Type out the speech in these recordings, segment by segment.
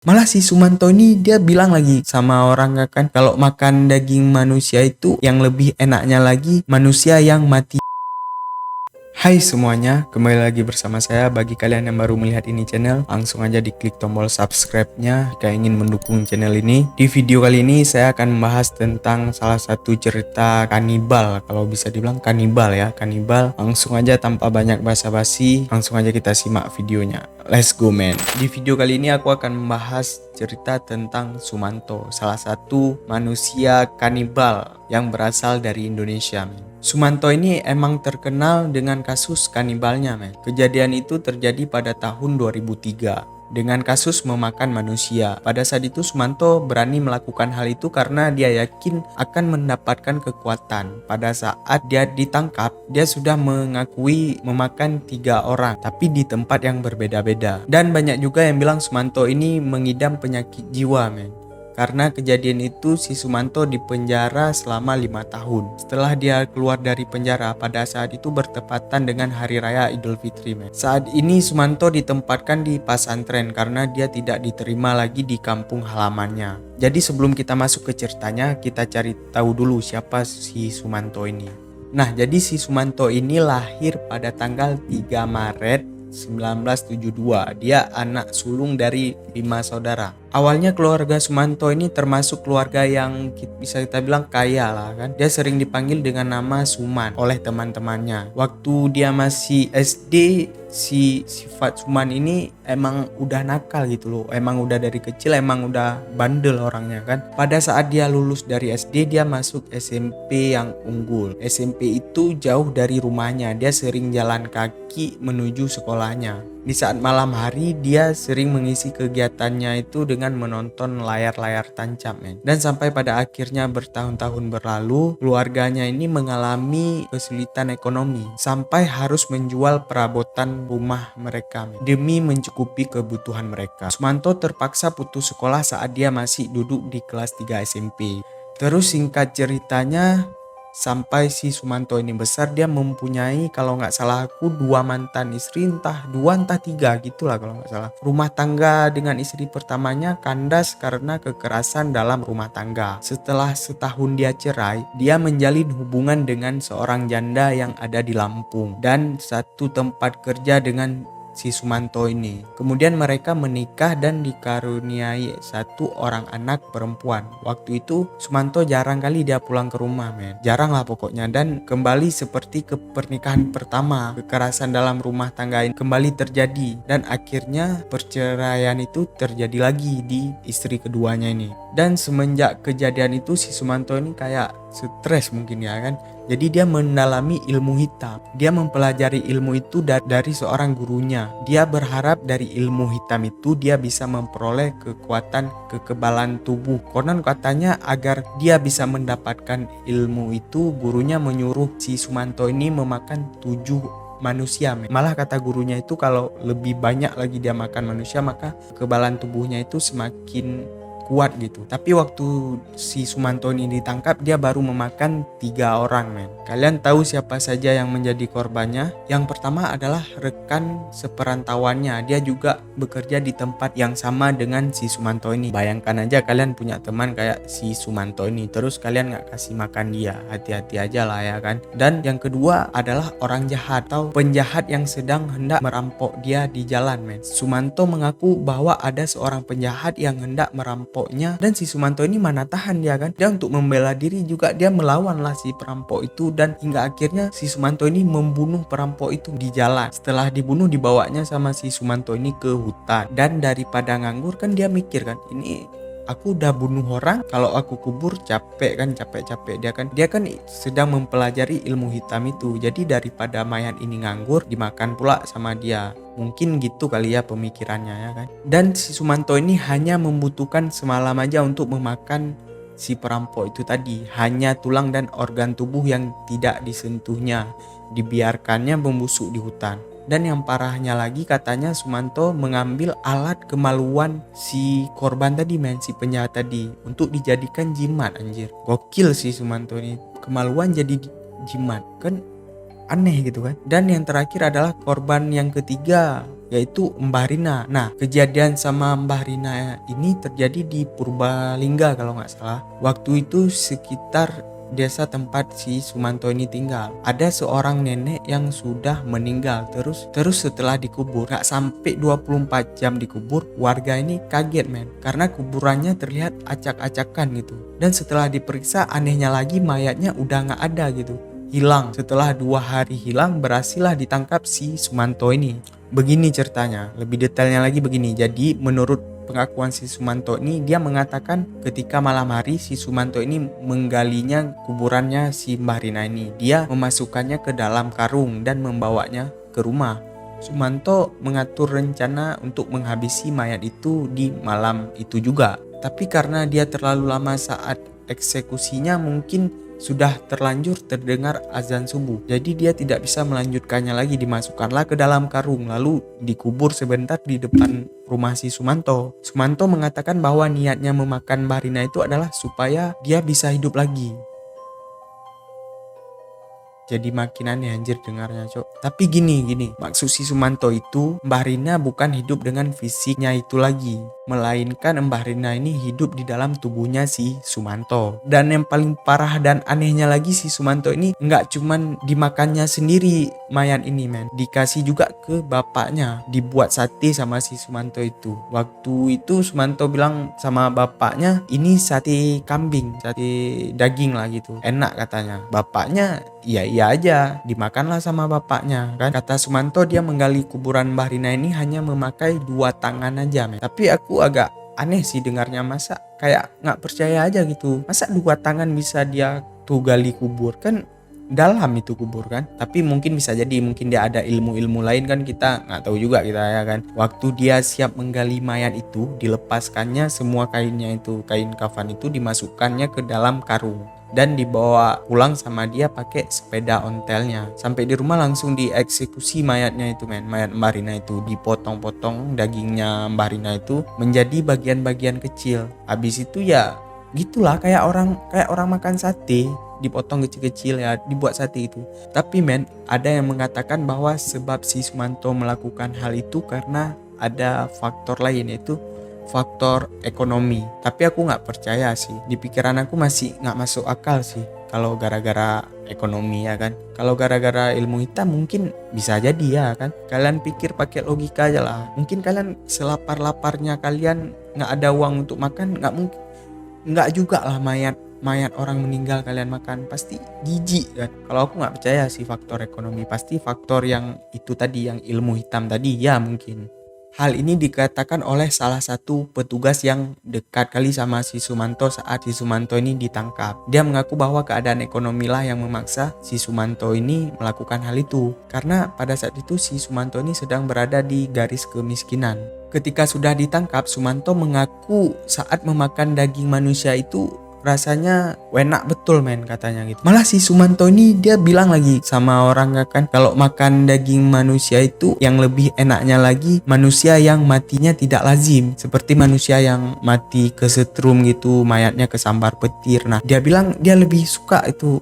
Malah si Sumanto ini dia bilang lagi sama orang kan, kalau makan daging manusia itu yang lebih enaknya lagi manusia yang mati. Hai semuanya, kembali lagi bersama saya. Bagi kalian yang baru melihat ini channel, langsung aja diklik tombol subscribe-nya jika ingin mendukung channel ini. Di video kali ini saya akan membahas tentang salah satu cerita kanibal, kalau bisa dibilang kanibal ya, kanibal. Langsung aja tanpa banyak basa-basi, langsung aja kita simak videonya. Let's go man. Di video kali ini aku akan membahas cerita tentang Sumanto, salah satu manusia kanibal yang berasal dari Indonesia men. Sumanto ini emang terkenal dengan kasus kanibalnya men. Kejadian itu terjadi pada tahun 2003 dengan kasus memakan manusia. Pada saat itu Sumanto berani melakukan hal itu karena dia yakin akan mendapatkan kekuatan. Pada saat dia ditangkap, dia sudah mengakui memakan 3 orang, tapi di tempat yang berbeda-beda. Dan banyak juga yang bilang Sumanto ini mengidam penyakit jiwa men. Karena kejadian itu si Sumanto dipenjara selama 5 tahun. Setelah dia keluar dari penjara, pada saat itu bertepatan dengan Hari Raya Idul Fitri men. Saat ini Sumanto ditempatkan di pesantren karena dia tidak diterima lagi di kampung halamannya. Jadi sebelum kita masuk ke ceritanya, kita cari tahu dulu siapa si Sumanto ini. Nah, jadi si Sumanto ini lahir pada tanggal 3 Maret 1972. Dia anak sulung dari 5 saudara. Awalnya keluarga Sumanto ini termasuk keluarga yang bisa kita bilang kaya lah kan. Dia sering dipanggil dengan nama Suman oleh teman-temannya. Waktu dia masih SD, si sifat Suman ini emang udah nakal gitu loh. Emang udah dari kecil emang udah bandel orangnya kan. Pada saat dia lulus dari SD, dia masuk SMP yang unggul. SMP itu jauh dari rumahnya. Dia sering jalan kaki menuju sekolahnya. Di saat malam hari dia sering mengisi kegiatannya itu dengan menonton layar-layar tancap men. Dan sampai pada akhirnya bertahun-tahun berlalu, keluarganya ini mengalami kesulitan ekonomi sampai harus menjual perabotan rumah mereka men, demi mencukupi kebutuhan mereka. Sumanto terpaksa putus sekolah saat dia masih duduk di kelas 3 SMP. Terus singkat ceritanya, sampai si Sumanto ini besar, dia mempunyai kalau nggak salah aku 2 mantan istri, entah 2 entah 3 gitulah kalau nggak salah. Rumah tangga dengan istri pertamanya kandas karena kekerasan dalam rumah tangga. Setelah setahun dia cerai, dia menjalin hubungan dengan seorang janda yang ada di Lampung dan satu tempat kerja dengan si Sumanto ini. Kemudian mereka menikah dan dikaruniai satu orang anak perempuan. Waktu itu Sumanto jarang kali dia pulang ke rumah men. Jarang lah pokoknya, dan kembali seperti ke pernikahan pertama. Kekerasan dalam rumah tangga ini kembali terjadi dan akhirnya perceraian itu terjadi lagi di istri keduanya ini. Dan semenjak kejadian itu si Sumanto ini kayak stres mungkin ya kan. Jadi dia mendalami ilmu hitam. Dia mempelajari ilmu itu dari seorang gurunya. Dia berharap dari ilmu hitam itu dia bisa memperoleh kekuatan kekebalan tubuh. Konon katanya agar dia bisa mendapatkan ilmu itu, gurunya menyuruh si Sumanto ini memakan 7 manusia. Malah kata gurunya itu kalau lebih banyak lagi dia makan manusia, maka kekebalan tubuhnya itu semakin kuat gitu. Tapi waktu si Sumanto ini ditangkap, dia baru memakan 3 orang men. Kalian tahu siapa saja yang menjadi korbannya? Yang pertama adalah rekan seperantauannya. Dia juga bekerja di tempat yang sama dengan si Sumanto ini. Bayangkan aja kalian punya teman kayak si Sumanto ini, terus kalian gak kasih makan dia. Hati-hati aja lah ya kan. Dan yang kedua adalah orang jahat atau penjahat yang sedang hendak merampok dia di jalan men. Sumanto mengaku bahwa ada seorang penjahat yang hendak merampok, dan si Sumanto ini mana tahan dia kan. Dia untuk membela diri juga dia melawan lah si perampok itu, dan hingga akhirnya si Sumanto ini membunuh perampok itu di jalan. Setelah dibunuh dibawanya sama si Sumanto ini ke hutan, dan daripada nganggur kan dia mikir kan, ini aku udah bunuh orang, kalau aku kubur capek kan, capek-capek dia kan sedang mempelajari ilmu hitam itu. Jadi daripada mayat ini nganggur, dimakan pula sama dia. Mungkin gitu kali ya pemikirannya ya kan. Dan si Sumanto ini hanya membutuhkan semalam aja untuk memakan si perampok itu tadi. Hanya tulang dan organ tubuh yang tidak disentuhnya, dibiarkannya membusuk di hutan. Dan yang parahnya lagi, katanya Sumanto mengambil alat kemaluan si korban tadi men, si penjahat tadi, untuk dijadikan jimat anjir. Gokil sih Sumanto ini, kemaluan jadi jimat kan. aneh gitu kan. Dan yang terakhir adalah korban yang ketiga, yaitu Mbah Rina. Nah, kejadian sama Mbah Rina ini terjadi di Purbalingga kalau nggak salah. Waktu itu sekitar desa tempat si Sumanto ini tinggal. Ada seorang nenek yang sudah meninggal. Terus setelah dikubur, gak sampai 24 jam dikubur, warga ini kaget men, karena kuburannya terlihat acak-acakan gitu. Dan setelah diperiksa, anehnya lagi mayatnya udah gak ada gitu, hilang. Setelah 2 hari hilang, berhasillah ditangkap si Sumanto ini. Begini ceritanya, lebih detailnya lagi begini. Jadi menurut pengakuan si Sumanto ini, dia mengatakan ketika malam hari si Sumanto ini menggalinya kuburannya si Mbah Rina ini. Dia memasukkannya ke dalam karung dan membawanya ke rumah. Sumanto mengatur rencana untuk menghabisi mayat itu di malam itu juga. Tapi karena dia terlalu lama saat eksekusinya, mungkin sudah terlanjur terdengar azan subuh. Jadi dia tidak bisa melanjutkannya lagi, dimasukkanlah ke dalam karung lalu dikubur sebentar di depan rumah si Sumanto. Sumanto mengatakan bahwa niatnya memakan Mbah Rina itu adalah supaya dia bisa hidup lagi. Jadi makin aneh anjir dengarnya cok. Tapi gini, maksud si Sumanto itu, Mbah Rina bukan hidup dengan fisiknya itu lagi, melainkan Mbah Rina ini hidup di dalam tubuhnya si Sumanto. Dan yang paling parah dan anehnya lagi, si Sumanto ini nggak cuman dimakannya sendiri mayat ini men, dikasih juga ke bapaknya, dibuat sate sama si Sumanto itu. Waktu itu Sumanto bilang sama bapaknya, ini sate kambing, sate daging lah gitu, enak katanya. Bapaknya iya aja, dimakanlah sama bapaknya kan. Kata Sumanto, dia menggali kuburan Mbah Rina ini hanya memakai 2 tangan aja men. Tapi aku agak aneh sih dengarnya, masa kayak nggak percaya aja gitu, masa 2 tangan bisa dia tuh gali kubur, kan dalam itu kubur kan. Tapi mungkin bisa jadi, mungkin dia ada ilmu lain kan, kita nggak tahu juga kita ya kan. Waktu dia siap menggali mayat itu, dilepaskannya semua kainnya itu, kain kafan itu dimasukkannya ke dalam karung dan dibawa pulang sama dia pakai sepeda ontelnya. Sampai di rumah langsung dieksekusi mayatnya itu men, mayat Mbah Rina itu dipotong-potong dagingnya Mbah Rina itu menjadi bagian-bagian kecil. Habis itu ya gitulah kayak orang makan sate, dipotong kecil-kecil ya, dibuat sate itu. Tapi men, ada yang mengatakan bahwa sebab si Sumanto melakukan hal itu karena ada faktor lain, yaitu faktor ekonomi. Tapi aku nggak percaya sih, di pikiran aku masih nggak masuk akal sih kalau gara-gara ekonomi ya kan. Kalau gara-gara ilmu hitam mungkin bisa jadi ya kan. Kalian pikir pakai logika aja lah. Mungkin kalian selapar-laparnya kalian nggak ada uang untuk makan, nggak mungkin, nggak juga lah mayat orang meninggal kalian makan, pasti jijik kan. Kalau aku nggak percaya sih faktor ekonomi, pasti faktor yang itu tadi, yang ilmu hitam tadi ya mungkin. Hal ini dikatakan oleh salah satu petugas yang dekat kali sama si Sumanto saat si Sumanto ini ditangkap. Dia mengaku bahwa keadaan ekonomi lah yang memaksa si Sumanto ini melakukan hal itu, karena pada saat itu si Sumanto ini sedang berada di garis kemiskinan. Ketika sudah ditangkap, Sumanto mengaku saat memakan daging manusia itu rasanya enak betul men katanya gitu. Malah si Sumanto ini dia bilang lagi sama orang kan, kalau makan daging manusia itu yang lebih enaknya lagi manusia yang matinya tidak lazim, seperti manusia yang mati kesetrum gitu, mayatnya kesambar petir. Nah dia bilang dia lebih suka itu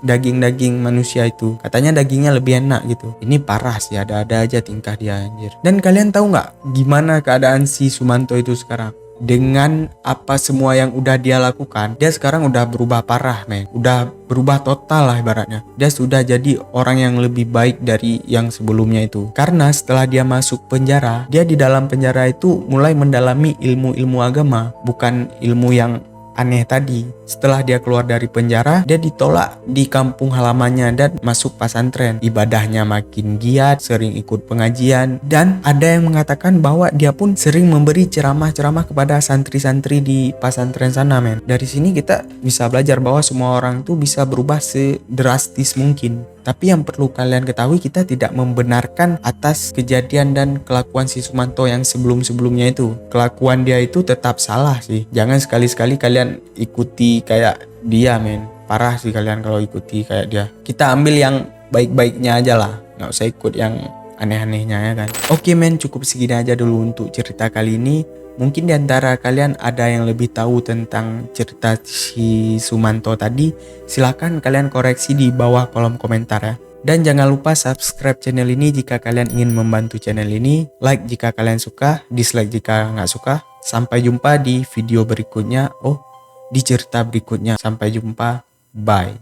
daging manusia itu, katanya dagingnya lebih enak gitu. Ini parah sih, ada aja tingkah dia anjir. Dan kalian tahu nggak gimana keadaan si Sumanto itu sekarang? Dengan apa semua yang udah dia lakukan, dia sekarang udah berubah parah men, udah berubah total lah ibaratnya. Dia sudah jadi orang yang lebih baik dari yang sebelumnya itu. Karena setelah dia masuk penjara, dia di dalam penjara itu mulai mendalami ilmu agama, bukan ilmu yang aneh tadi. Setelah dia keluar dari penjara, dia ditolak di kampung halamannya dan masuk pesantren. Ibadahnya makin giat, sering ikut pengajian, dan ada yang mengatakan bahwa dia pun sering memberi ceramah-ceramah kepada santri-santri di pesantren sana men. Dari sini kita bisa belajar bahwa semua orang tuh bisa berubah sedrastis mungkin. Tapi yang perlu kalian ketahui, kita tidak membenarkan atas kejadian dan kelakuan si Sumanto yang sebelum-sebelumnya itu. Kelakuan dia itu tetap salah sih. Jangan sekali-sekali kalian ikuti kayak dia men. Parah sih kalian kalau ikuti kayak dia. Kita ambil yang baik-baiknya aja lah, nggak usah ikut yang aneh-anehnya ya kan. Oke men, cukup segini aja dulu untuk cerita kali ini. Mungkin diantara kalian ada yang lebih tahu tentang cerita si Sumanto tadi, silakan kalian koreksi di bawah kolom komentar ya. Dan jangan lupa subscribe channel ini jika kalian ingin membantu channel ini. Like jika kalian suka, dislike jika nggak suka. Sampai jumpa di video berikutnya. Di cerita berikutnya. Sampai jumpa. Bye.